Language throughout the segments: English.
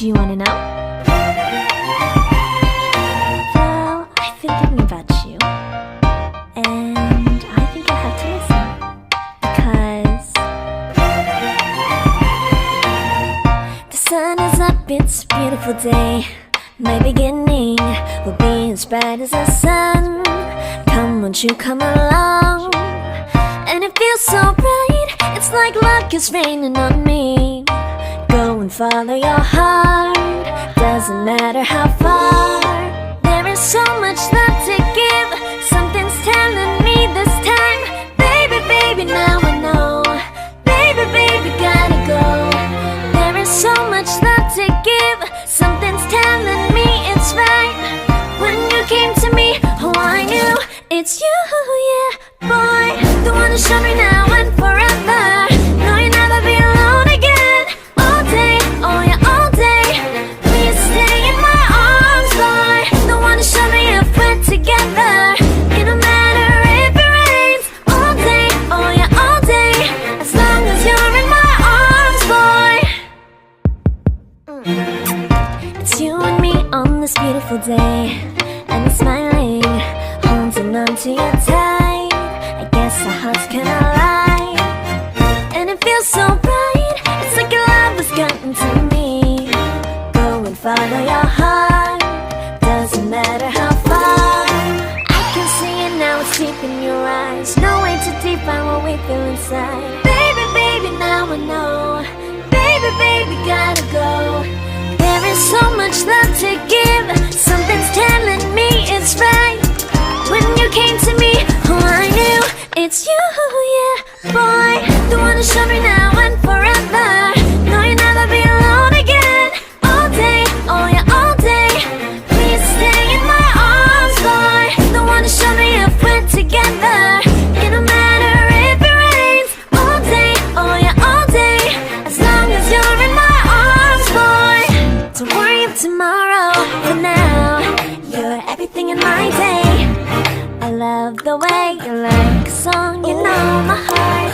Do you wanna know? Well, I've been thinking about you, and I think I have to listen, because the sun is up, it's a beautiful day. My beginning will be as bright as the sun. Come, won't you come along? And it feels so bright, it's like luck is raining on me. Go and follow your heart, doesn't matter how far. There is so much love to give, something's telling me this time. Baby, baby, now I know. Baby, baby, gotta go. There is so much love to give, something's telling me it's right. When you came to me, oh I knew it's you, yeah, boy. The one to show me now and forever. No, you'll never be alone again. All day, oh yeah, all day. Please stay in my arms, boy. The one to show me if we're together. It don't matter if it rains. All day, oh yeah, all day. As long as you're in my arms, boy. It's you and me on this beautiful day, and it's smiling, holding on to you tight. I guess our hearts can align, and it feels so bright. It's like your love has gotten to me. Go and follow your heart, doesn't matter how far. I can see it now, it's deep in your eyes. No way to define what we feel inside. Baby, baby, now I know. Baby, baby, gotta go. There is so much love to give, something's telling me it's right. When you came to me, oh I knew it's you, yeah, boy. The one to show me now and forever. No, you'll never be alone again. All day, oh yeah, all day. Please stay in my arms, boy. The one to show me if we're together. It don't matter if it rains. All day, oh yeah, all day. As long as you're in my arms, boy. Don't worry of tomorrow, for now you're everything in my day. I love the way you like a song, you know my heart.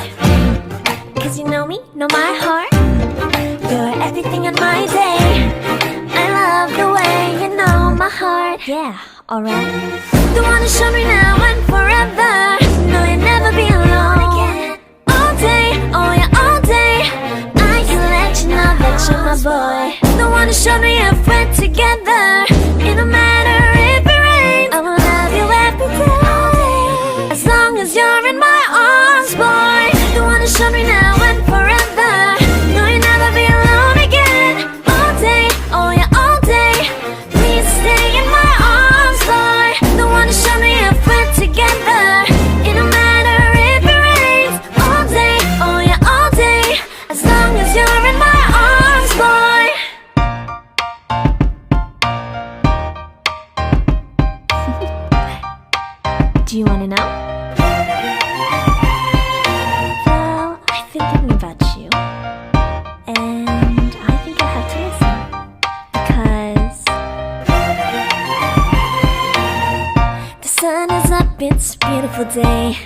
Cause you know me, know my heart. You're everything in my day. I love the way you know my heart. Yeah, alright. The one to show me now and forever. No, you'll never be alone again. All day, oh yeah, all day. I can let you know that you're my boy. The one to show me if we're together. It don't matter if it rains. I will love you every day. As long as you're in my arms, boy. The one to show me now and forever. No, you'll never be alone again. All day, oh yeah, all day. Please stay in my arms, boy. The one to show me if we're together. It don't matter if it rains. All day, oh yeah, all day. As long as you're in my arms, boy. Do you wanna know? Well, I've been thinking about you, and I think I have to listen, because the sun is up, it's a beautiful day.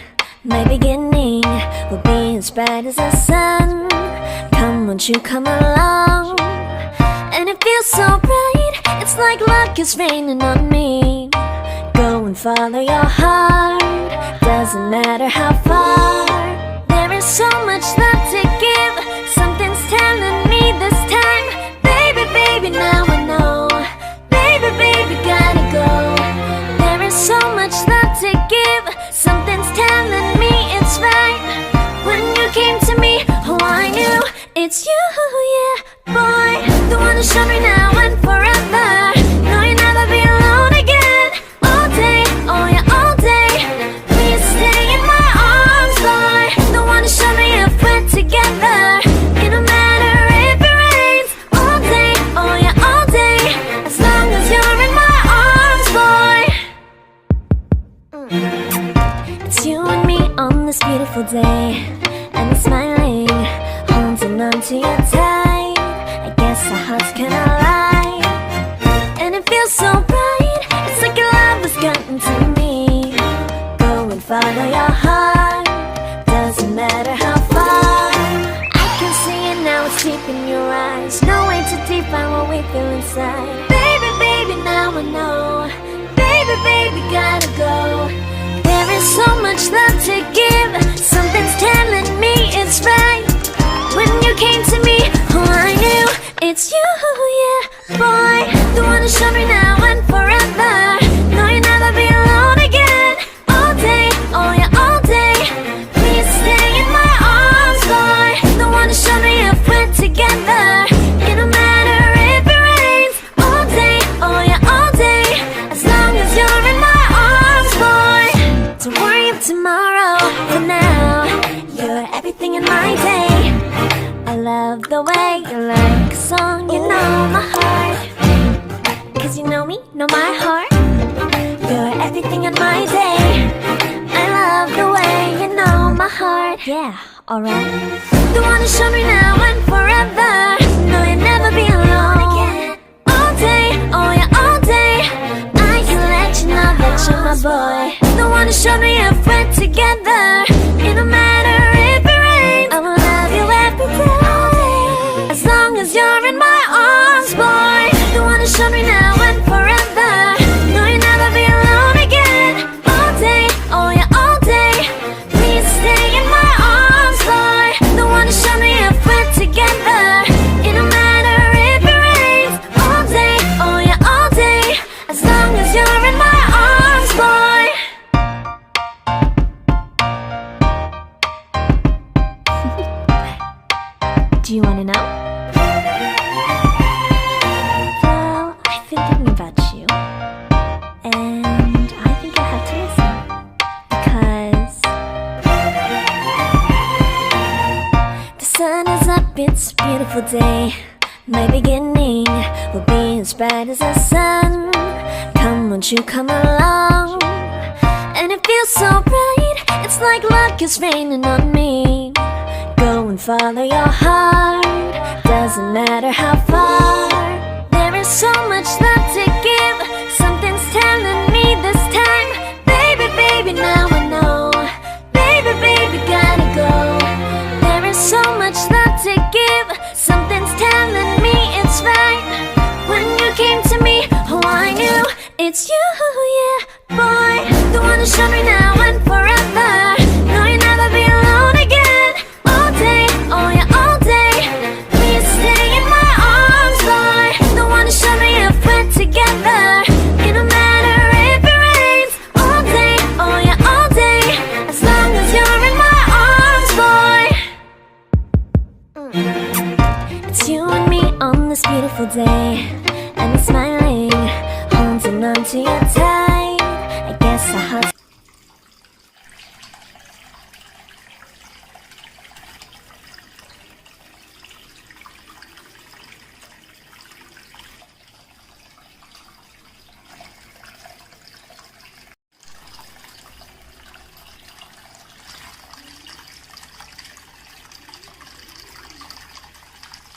My beginning will be as bright as the sun. Come, won't you come along? And it feels so bright, it's like luck is raining on me. Go and follow your heart, doesn't matter how far. There is so much love to give, something's telling me this time. Baby, baby, now I know. Baby, baby, gotta go. There is so much love to give, something's telling me it's right. When you came to me, oh I knew it's you, yeah, boy. The one to show me now and forever. No, you'll never be alone again. All day, oh yeah, all day. Please stay in my arms, boy. The one to show me if we're together. It don't matter if it rains. All day, oh yeah, all day. As long as you're in my arms, boy. It's you and me on this beautiful day, and it's smiling, holding on to you tight. I guess our hearts can align, and it feels so bright. It's like your love has gotten to me. Go and follow your heart, doesn't matter how far. I can see it now, it's deep in your eyes. No way to define what we feel baby, baby, gotta go. There is so much love to give. Something's telling me it's right. When you came to me, oh, I knew it's you, yeah, boy. The one who showed me now and forever. No, you'll never be alone again. All day, oh yeah, all day. Please stay in my arms, boy. The one who showed me if we're together. It don't matter if it rains. All day, oh yeah, all day. As long as you're in my arms, boy. Don't worry of tomorrow. For now, you're everything in my day. I love the way you like a song. You know my heart. Cause you know me, know my heart. You're everything in my day. I love the way you know my heart. Yeah, alright. The one who showed me now and forever. No, you'll never be alone again. All day, oh yeah, all day. I can let you know that you're my boy. The one who showed me if we're together. It don't matter if it rains. I will love you every day. As long as you're in my arms, boy. The one who showed me now and forever. No, you'll never be alone again. All day, oh yeah, all day. Please stay in my arms, boy. The one who showed me if we're together. It don't matter if it rains. All day, oh yeah, all day. As long as you're in my arms, boy. Do you wanna know? Well, I've been thinking about you, and I think I have to listen. Because the sun is up, it's a beautiful day. My beginning will be as bright as the sun. Come, won't you come along? And it feels so bright, it's like luck is raining on me. Go and follow your heart, doesn't matter how far. There is so much love to give. Something's telling me this time. Baby, baby, now I know. Baby, baby, gotta go. There is so much love to give. Something's telling me it's right. When you came to me, oh, I knew it's you, yeah, boy. The one who showed me now and forever. No, you'll never be alone again. All day, oh yeah, all day. Please stay in my arms, boy. The one who showed me if we're together. It don't matter if it rains. All day, oh yeah, all day. As long as you're in my arms, boy. It's you and me on this beautiful day. And I'm smiling, holding on to your tight.